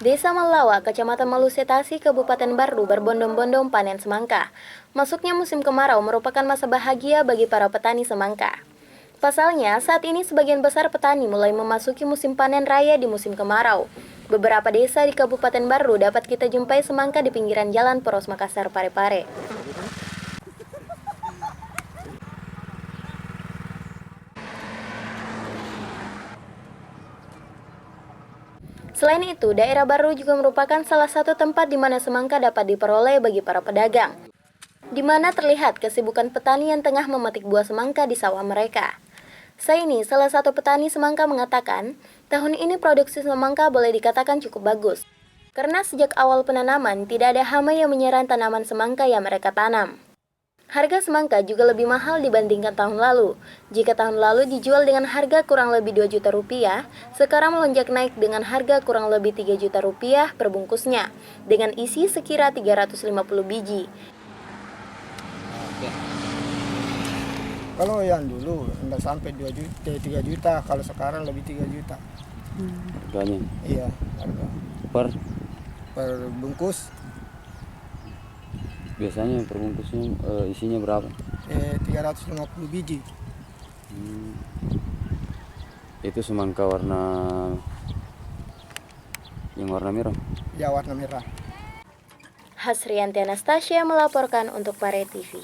Desa Melawa, Kecamatan Malusetasi, Kabupaten Bardu berbondong-bondong panen semangka. Masuknya musim kemarau merupakan masa bahagia bagi para petani semangka. Pasalnya, saat ini sebagian besar petani mulai memasuki musim panen raya di musim kemarau. Beberapa desa di Kabupaten Bardu dapat kita jumpai semangka di pinggiran jalan Poros Makassar Parepare. Selain itu, daerah Bardu juga merupakan salah satu tempat di mana semangka dapat diperoleh bagi para pedagang, di mana terlihat kesibukan petani yang tengah memetik buah semangka di sawah mereka. Saini, salah satu petani semangka mengatakan, tahun ini produksi semangka boleh dikatakan cukup bagus, karena sejak awal penanaman tidak ada hama yang menyerang tanaman semangka yang mereka tanam. Harga semangka juga lebih mahal dibandingkan tahun lalu. Jika tahun lalu dijual dengan harga kurang lebih 2 juta rupiah, sekarang melonjak naik dengan harga kurang lebih 3 juta rupiah per bungkusnya, dengan isi sekira 350 biji. Kalau yang dulu enggak sampai 2 juta, 3 juta, kalau sekarang lebih 3 juta. Harganya? Iya, harga. Per bungkus. Biasanya per bungkusnya isinya berapa? 350 biji. Itu semangka yang warna merah? Ya, warna merah. Hasrianti Anastasia melaporkan untuk Pare TV.